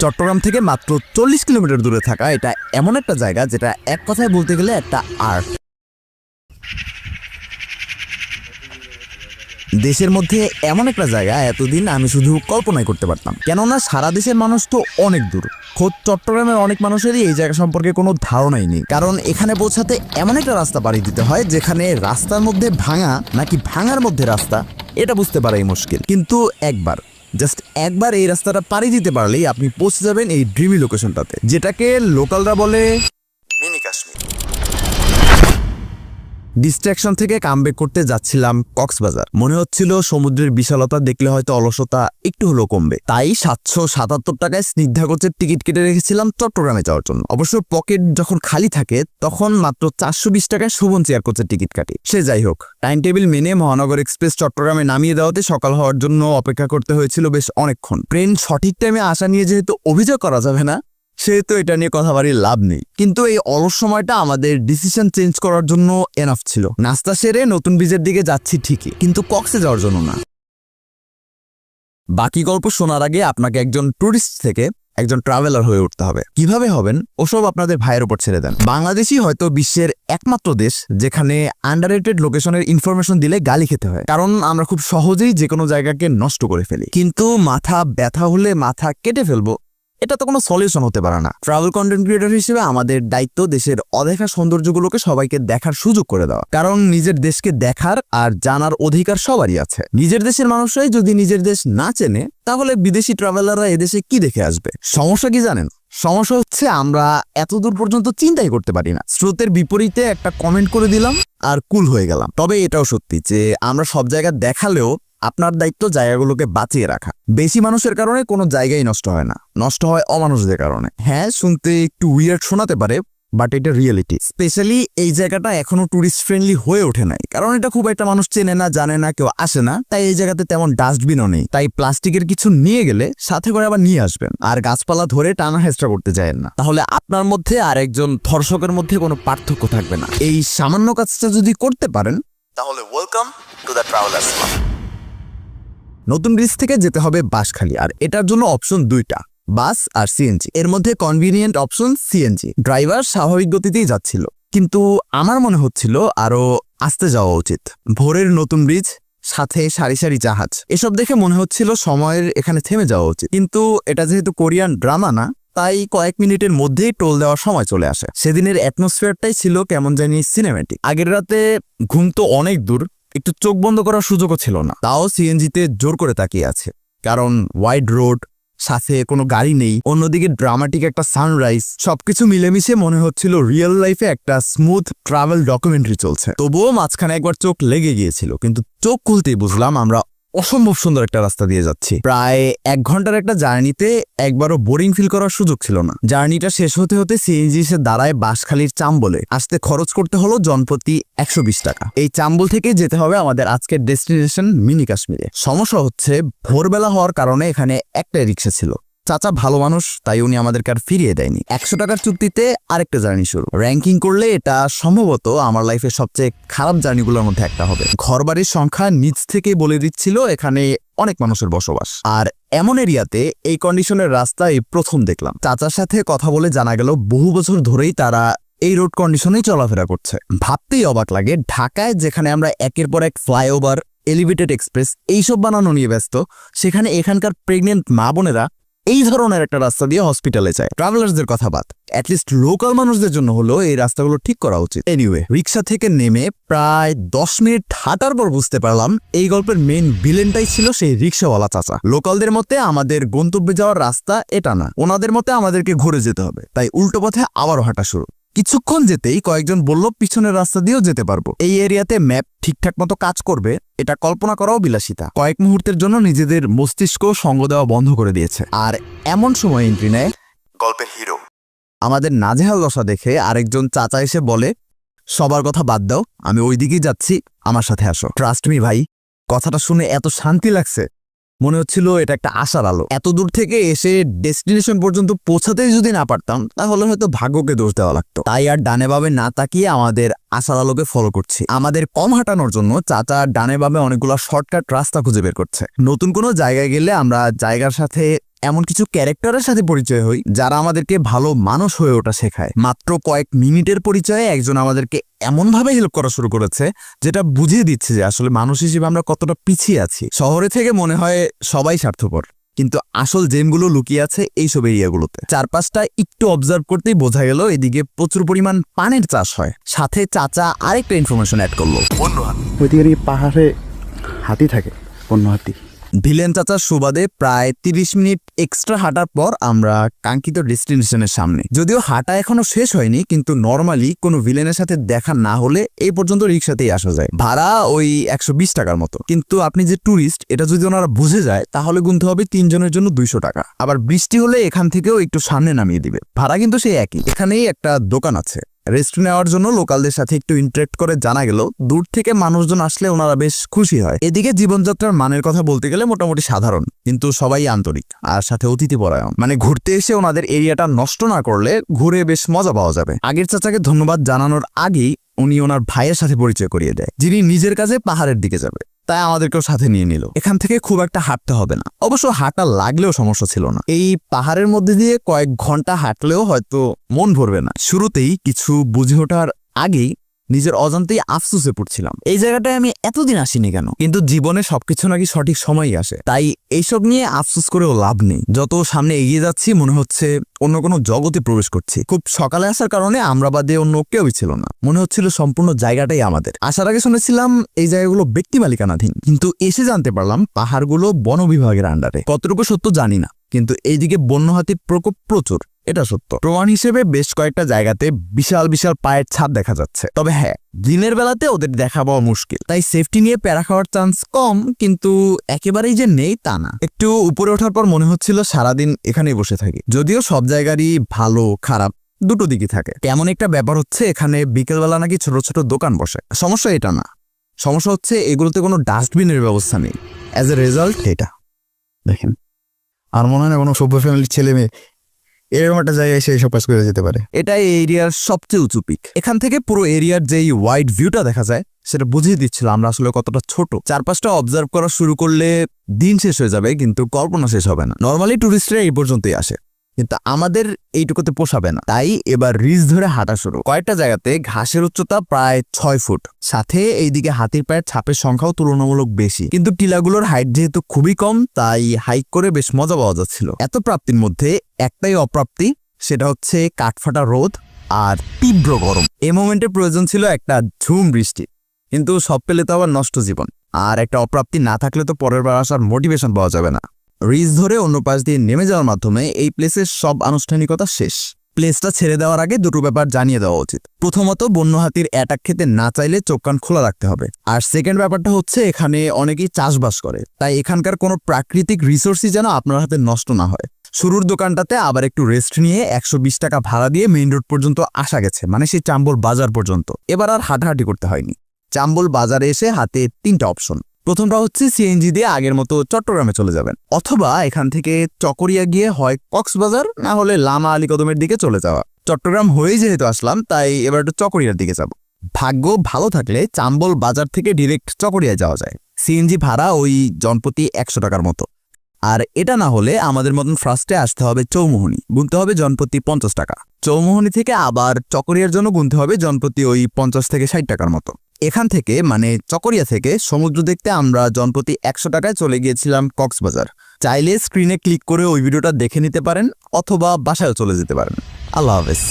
চট্টগ্রাম থেকে মাত্র 40 কিলোমিটার দূরে থাকা এটা এমন একটা জায়গা যেটা এক কথায় বলতে গেলে একটা আর্ট। দেশের মধ্যে এমন একটা জায়গা এতদিন আমি শুধু কল্পনাই করতে পারতাম, কেননা সারা দেশের মানুষ তো অনেক দূর। খোদ চট্টগ্রামের অনেক মানুষেরই এই জায়গা সম্পর্কে কোনো ধারণাই নেই, কারণ এখানে পৌঁছাতে এমন একটা রাস্তা পাড়ি দিতে হয় যেখানে রাস্তার মধ্যে ভাঙা নাকি ভাঙার মধ্যে রাস্তা এটা বুঝতে পারাই মুশকিল। কিন্তু জাস্ট একবার এই রাস্তাটা পাড়ি দিতে পারলেই আপনি পৌঁছে যাবেন এই ড্রিমি লোকেশনটাতে, যেটাকে লোকালরা বলে মিনি কাশ্মীর। ডিস্ট্রাকশন থেকে কামব্যাক করতে যাচ্ছিলাম কক্সবাজার। মনে হচ্ছিল সমুদ্রের বিশালতা দেখলে হয়তো অলসতা একটু হলেও কমবে, তাই 777 টাকায় স্নিগ্ধা কোচের টিকিট কেটে রেখেছিলাম চট্টগ্রামে যাওয়ার জন্য। অবশ্য পকেট যখন খালি থাকে তখন মাত্র 420 টাকায় শোভন চেয়ার কোচের টিকিট কাটি। সে যাই হোক, টাইম টেবিল মেনে মহানগর এক্সপ্রেস চট্টগ্রামে নামিয়ে দেওয়াতে সকাল হওয়ার জন্য অপেক্ষা করতে হয়েছিল বেশ অনেকক্ষণ। ট্রেন সঠিক টাইমে আসা নিয়ে যেহেতু অভিযোগ করা যাবে না, সেহেতু এটা নিয়ে কথা বাড়ির লাভ নেই। কিন্তু এই অলস সময়টা আমাদের ডিসিশন চেঞ্জ করার জন্য এনাফ ছিল। নাস্তা সেরে নতুন ব্রিজের দিকে যাচ্ছি ঠিকই, কিন্তু কক্সে যাওয়ার জন্য না। বাকি গল্প শোনার আগে আপনাকে একজন ট্যুরিস্ট থেকে একজন ট্রাভেলার হয়ে উঠতে হবে। কিভাবে হবেন ওসব আপনাদের ভাইয়ের উপর ছেড়ে দেন। বাংলাদেশই হয়তো বিশ্বের একমাত্র দেশ যেখানে আন্ডাররেটেড লোকেশনের ইনফরমেশন দিলে গালি খেতে হয়, কারণ আমরা খুব সহজেই যে কোনো জায়গাকে নষ্ট করে ফেলি। কিন্তু মাথা ব্যথা হলে মাথা কেটে ফেলবো, এটা তো কোনো সলিউশন হতে পারে না। ট্রাভেল কন্টেন্ট ক্রিয়েটর হিসেবে আমাদের দায়িত্ব দেশের অদেখা সৌন্দর্যগুলোকে সবাইকে দেখার সুযোগ করে দেওয়া, কারণ নিজের দেশকে দেখার আর জানার অধিকার সবারই আছে। নিজের দেশের মানুষরাই যদি নিজের দেশ না চেনে, তাহলে বিদেশি ট্রাভেলাররা এদেশে কি দেখে আসবে? সমস্যা কি জানেন? সমস্যা হচ্ছে আমরা এতদূর পর্যন্ত চিন্তাই করতে পারি না। স্রোতের বিপরীতে একটা কমেন্ট করে দিলাম আর কুল হয়ে গেলাম। তবে এটাও সত্যি যে আমরা সব জায়গা দেখালেও আপনার দায়িত্ব জায়গাগুলোকে বাঁচিয়ে রাখা। বেশি মানুষের কারণে কোনো জায়গায় নষ্ট হয় না, নষ্ট হয় অমানুষদের কারণে। হ্যাঁ, শুনতে একটু উইয়ার্ড শোনাতে পারে, বাট এটা রিয়েলিটি। স্পেশালি এই জায়গাটা এখনো টুরিস্ট ফ্রেন্ডলি হয়ে ওঠে নাই, কারণ এটা খুব একটা মানুষ চেনে না, জানে না, কেউ আসে না। তাই এই জায়গাতে তেমন ডাস্টবিনও নেই। তাই প্লাস্টিকের কিছু নিয়ে গেলে সাথে করে আবার নিয়ে আসবেন, আর গাছপালা ধরে টানা হেঁচড়া করতে যায়েন না, তাহলে আপনার মধ্যে আর একজন ধর্ষকের মধ্যে কোনো পার্থক্য থাকবে না। এই সামান্য কাজটা যদি করতে পারেন, তাহলে welcome to the travellers club. নতুন ব্রিজ থেকে যেতে হবে বাঁশখালী, আর এটার জন্য অপশন দুইটা, বাস আর সিএনজি। এর মধ্যে কনভিনিয়েন্ট অপশন সিএনজি। ড্রাইভার স্বাভাবিক গতিতেই যাচ্ছিল, কিন্তু আমার মনে হচ্ছিল আরো আস্তে যাওয়া উচিত। ভোরের নতুন ব্রিজ, সাথে সারি সারি জাহাজ, এসব দেখে মনে হচ্ছিল সময়ের এখানে থেমে যাওয়া উচিত। কিন্তু এটা যেহেতু কোরিয়ান ড্রামা না, তাই কয়েক মিনিটের মধ্যেই টোল দেওয়ার সময় চলে আসে। সেদিনের অ্যাটমসফিয়ারটাই ছিল কেমন জানি সিনেম্যাটিক। আগের রাতে ঘুম তো অনেক দূর, একটু চোখ বন্ধ করার সুযোগও ছিল না। তাও সিএনজিতে জোর করে তাকিয়ে আছে, কারণ ওয়াইড রোড, সাথে কোনো গাড়ি নেই, অন্যদিকে ড্রামাটিক একটা সানরাইজ, সবকিছু মিলেমিশে মনে হচ্ছিল রিয়েল লাইফে একটা স্মুথ ট্রাভেল ডকুমেন্টারি চলছে। তবুও মাঝখানে একবার চোখ লেগে গিয়েছিল, কিন্তু চোখ খুলতেই বুঝলাম আমরা অসম্ভব সুন্দর একটা রাস্তা দিয়ে যাচ্ছি। প্রায় 1 ঘন্টার একটা জার্নিতে একবারও বোরিং ফিল করার সুযোগ ছিল না। জার্নিটা শেষ হতে হতে সিএনজি এসে দাঁড়ায় বাঁশখালীর চাম্বলে। আসতে খরচ করতে হলো জনপ্রতি 120 টাকা। এই চাম্বল থেকে যেতে হবে আমাদের আজকের ডেস্টিনেশন মিনি কাশ্মীরে। সমস্যা হচ্ছে ভোরবেলা হওয়ার কারণে এখানে একটাই রিক্সা ছিল। চাচা ভালো মানুষ, তাই উনি আমাদেরকে আর ফিরিয়ে দেয়নি। 100 টাকার চুক্তিতে আরেকটা জার্নি শুরু। র্যাঙ্কিং করলে এটা সম্ভবত আমার লাইফের সবচেয়ে খারাপ জার্নিগুলোর মধ্যে একটা হবে। ঘরবাড়ির সংখ্যা নিচ থেকে বলে দিচ্ছিল এখানে অনেক মানুষের বসবাস, আর এমন এরিয়াতে এই কন্ডিশনের রাস্তা এই প্রথম দেখলাম। চাচার সাথে কথা বলে জানা গেল বহু বছর ধরেই তারা এই রোড কন্ডিশনেই চলাফেরা করছে। ভাবতেই অবাক লাগে, ঢাকায় যেখানে আমরা একের পর এক ফ্লাইওভার, এলিভেটেড এক্সপ্রেস এইসব বানানো নিয়ে ব্যস্ত, সেখানে এখানকার প্রেগনেন্ট মা বোনেরা এই ধরনের একটা রাস্তা দিয়ে হসপিটালে যায়। ট্রাভেলার্সদের কথা বাদ, অ্যাটলিস্ট লোকাল মানুষদের জন্য হলো এই রাস্তাগুলো ঠিক করা উচিত। এনিওয়ে, রিক্সা থেকে নেমে প্রায় 10 মিনিট হাঁটার পর বুঝতে পারলাম এই গল্পের মেইন ভিলেনটাই ছিল সেই রিক্সাওয়ালা চাচা। লোকালদের মতে আমাদের গন্তব্যে যাওয়ার রাস্তা এটা না, ওনাদের মতে আমাদেরকে ঘুরে যেতে হবে। তাই উল্টো পথে আবারও হাঁটা শুরু। কিছুক্ষণ যেতেই কয়েকজন বলল পিছনের রাস্তা দিয়েও যেতে পারবো। এই এরিয়াতে ম্যাপ ঠিকঠাক মতো কাজ করবে এটা কল্পনা করাও বিলাসিতা। কয়েক মুহূর্তের জন্য নিজেদের মস্তিষ্ক সঙ্গ দেওয়া বন্ধ করে দিয়েছে। আর এমন সময় এন্ট্রি নেয় গল্পের হিরো। আমাদের নাজেহাল দশা দেখে আরেকজন চাচা এসে বলে, সবার কথা বাদ দাও, আমি ওই দিকেই যাচ্ছি, আমার সাথে আসো। ট্রাস্ট মি ভাই, কথাটা শুনে এত শান্তি লাগছে, মনে হচ্ছিল এটা একটা আশার আলো। এত দূর থেকে এসে ডেস্টিনেশন পর্যন্ত পৌঁছাতেই যদি না পারতাম, তাহলে হয়তো ভাগ্যকে দোষ দেওয়া লাগতো। তাই আর ডানে বামে না তাকিয়ে আমাদের আশার আলোকে ফলো করছি। আমাদের কম হাঁটানোর জন্য চাচা ডানে বামে অনেকগুলো শর্টকাট রাস্তা খুঁজে বের করছে। নতুন কোনো জায়গায় গেলে আমরা জায়গার সাথে এমন কিছু ক্যারেক্টারের সাথে পরিচয় হই যারা আমাদেরকে ভালো মানুষ হয়ে ওঠা শেখায়। মাত্র কয়েক মিনিটের পরিচয়ে একজন আমাদেরকে এমনভাবে হেল্প করা শুরু করেছে যেটা বুঝিয়ে দিচ্ছে যে আসলে মানুষ হিসেবে আমরা কতটা পিছিয়ে আছি। শহরে থেকে মনে হয় সবাই স্বার্থপর, কিন্তু আসল জেমগুলো লুকিয়ে আছে এইসব এরিয়াগুলোতে। চারপাশটা একটু অবজার্ভ করতেই বোঝা গেল এদিকে প্রচুর পরিমাণ পানের চাষ হয়। সাথে চাচা আরেকটা ইনফরমেশন অ্যাড করলো, ওইদিকে পাহাড়ে হাতি থাকে, বন্য হাতি। ভিলেন চাচার সুবাদে প্রায় 30 মিনিট এক্সট্রা হাঁটার পর আমরা কাঙ্ক্ষিত ডেস্টিনেশনের সামনে। যদিও হাঁটা এখনো শেষ হয়নি, কিন্তু নর্মালি কোনো ভিলেনের সাথে দেখা না হলে এই পর্যন্ত রিক্সাতেই আসা যায়। ভাড়া ওই 120 টাকার মতো, কিন্তু আপনি যে ট্যুরিস্ট এটা যদি ওনারা বুঝে যায় তাহলে গুনতে হবে 3 জনের জন্য 200 টাকা। আবার বৃষ্টি হলে এখান থেকেও একটু সামনে নামিয়ে দিবে। ভাড়া কিন্তু সেই একই। এখানেই একটা দোকান আছে। রেস্ট নেওয়ার জন্য লোকালদের সাথে একটু ইন্টারেক্ট করে জানা গেল দূর থেকে মানুষজন আসলে ওনারা বেশ খুশি হয়। এদিকে জীবনযাত্রার মানের কথা বলতে গেলে মোটামুটি সাধারণ, কিন্তু সবাই আন্তরিক আর সাথে অতিথিপরায়ণ। মানে ঘুরতে এসে ওনাদের এরিয়াটা নষ্ট না করলে ঘুরে বেশ মজা পাওয়া যাবে। আগের চাচাকে ধন্যবাদ জানানোর আগেই উনি ওনার ভাইয়ের সাথে পরিচয় করিয়ে দেয়, যিনি নিজের কাজে পাহাড়ের দিকে যাবে, তাই আমাদেরকেও সাথে নিয়ে নিল। এখান থেকে খুব একটা হাঁটতে হবে না, অবশ্য হাঁটা লাগলেও সমস্যা ছিল না। এই পাহাড়ের মধ্যে দিয়ে কয়েক ঘন্টা হাঁটলেও হয়তো মন ভরবে না। শুরুতেই কিছু বুঝে ওঠার আগেই নিজের অজান্তেই আফসোসে পড়ছিলাম, এই জায়গাটায় আমি এতদিন আসিনি কেন। কিন্তু জীবনে সবকিছু নাকি সঠিক সময়ই আসে, তাই এইসব নিয়ে আফসোস করেও লাভ নেই। যত সামনে এগিয়ে যাচ্ছি মনে হচ্ছে অন্য কোনো জগতে প্রবেশ করছি। খুব সকালে আসার কারণে আমরা বাদে অন্য কেউই ছিল না, মনে হচ্ছিল সম্পূর্ণ জায়গাটাই আমাদের। আসার আগে শুনেছিলাম এই জায়গাগুলো ব্যক্তি মালিকানাধীন, কিন্তু এসে জানতে পারলাম পাহাড়গুলো বন বিভাগের আন্ডারে। কতটুকু সত্য জানি না, কিন্তু এইদিকে বন্য হাতির প্রকোপ প্রচুর, এটা সত্য। প্রমাণ হিসেবে বেশ কয়েকটা জায়গাতে বিশাল বিশাল পায়ের ছাপ দেখা যাচ্ছে। তবে হ্যাঁ, দিনের বেলাতে ওদের দেখা পাওয়া মুশকিল, তাই সেফটি নিয়ে প্যারা খাওয়ার চান্স কম, কিন্তু একেবারেই যে নেই তা না। একটু উপরে ওঠার পর মনে হচ্ছিল সারাদিন এখানেই বসে থাকি। যদিও সব জায়গারই ভালো খারাপ দুটো দিকই থাকে। তেমন একটা ব্যাপার হচ্ছে এখানে বিকেলবেলা নাকি ছোট ছোট দোকান বসে। সমস্যা এটা না, সমস্যা হচ্ছে এগুলোতে কোনো ডাস্টবিনের ব্যবস্থা নেই। অ্যাজ এ রেজাল্ট এটা দেখেন, আর মনে হয় না কোনো সভ্য ফ্যামিলির ছেলে মেয়ে এরকম একটা জায়গায় এসে এইসব কাজ করে যেতে পারে। এটাই এই এরিয়ার সবচেয়ে উঁচু পিক। এখান থেকে পুরো এরিয়ার যেই ওয়াইড ভিউটা দেখা যায় সেটা বুঝিয়ে দিচ্ছিল আমরা আসলে কতটা ছোট। চারপাশটা অবজার্ভ করা শুরু করলে দিন শেষ হয়ে যাবে, কিন্তু কল্পনা শেষ হবে না। নর্মালি টুরিস্টরা এই পর্যন্তই আসে, কিন্তু আমাদের এইটুকুতে পোষাবে না, তাই এবার রিজ ধরে হাঁটা শুরু। কয়েকটা জায়গাতে ঘাসের উচ্চতা প্রায় 6 ফুট, সাথে এইদিকে হাতির পায়ের ছাপের সংখ্যাও তুলনামূলক বেশি। কিন্তু টিলাগুলোর হাইট যেহেতু খুবই কম, তাই হাইক করে বেশ মজা পাওয়া যাচ্ছিল। এত প্রাপ্তির মধ্যে একটাই অপ্রাপ্তি, সেটা হচ্ছে কাঠফাটা রোদ আর তীব্র গরম। এই মোমেন্টে প্রয়োজন ছিল একটা ঝুম বৃষ্টি, কিন্তু সব পেলে তো আবার নষ্ট জীবন। আর একটা অপ্রাপ্তি না থাকলে তো পরের বার আসার মোটিভেশন পাওয়া যাবে না। রিজ ধরে অন্য পাশ দিয়ে নেমে যাওয়ার মাধ্যমে এই প্লেসের সব আনুষ্ঠানিকতা শেষ। প্লেসটা ছেড়ে দেওয়ার আগে দুটো ব্যাপার জানিয়ে দেওয়া উচিত। প্রথমত, বন্য হাতির অ্যাটাক খেতে না চাইলে চোখ কান খোলা রাখতে হবে। আর সেকেন্ড ব্যাপারটা হচ্ছে এখানে অনেকেই চাষবাস করে, তাই এখানকার কোনো প্রাকৃতিক রিসোর্সই যেন আপনার হাতে নষ্ট না হয়। শুরুর দোকানটাতে আবার একটু রেস্ট নিয়ে 120 টাকা ভাড়া দিয়ে মেইন রোড পর্যন্ত আসা গেছে, মানে সেই চাম্বল বাজার পর্যন্ত। এবার আর হাঁটাহাঁটি করতে হয়নি। চাম্বল বাজারে এসে হাতে 3টা অপশন। প্রথমটা হচ্ছে সিএনজি দিয়ে আগের মতো চট্টগ্রামে চলে যাবেন, অথবা এখান থেকে চকরিয়া গিয়ে হয় কক্সবাজার না হলে লামা আলী কদমের দিকে চলে যাওয়া। চট্টগ্রাম হয়েই যেহেতু আসলাম, তাই এবার একটু চকরিয়ার দিকে যাব। ভাগ্য ভালো থাকলে চাম্বল বাজার থেকে ডিরেক্ট চকরিয়া যাওয়া যায়। সিএনজি ভাড়া ওই জনপ্রতি 100 টাকার মতো। আর এটা না হলে আমাদের মতন ফার্স্টে আসতে হবে চৌমুহনী, গুনতে হবে জনপ্রতি 50 টাকা। চৌমুহনী থেকে আবার চকরিয়ার জন্য গুনতে হবে জনপ্রতি ওই 50 থেকে 60 টাকার মতো। এখান থেকে মানে চকরিয়া থেকে সমুদ্র দেখতে আমরা জনপ্রতি 100 টাকায় চলে গিয়েছিলাম কক্সবাজার। চাইলে স্ক্রিনে ক্লিক করে ওই ভিডিওটা দেখে নিতে পারেন, অথবা বাসায়ও চলে যেতে পারেন। আল্লাহ হাফেজ।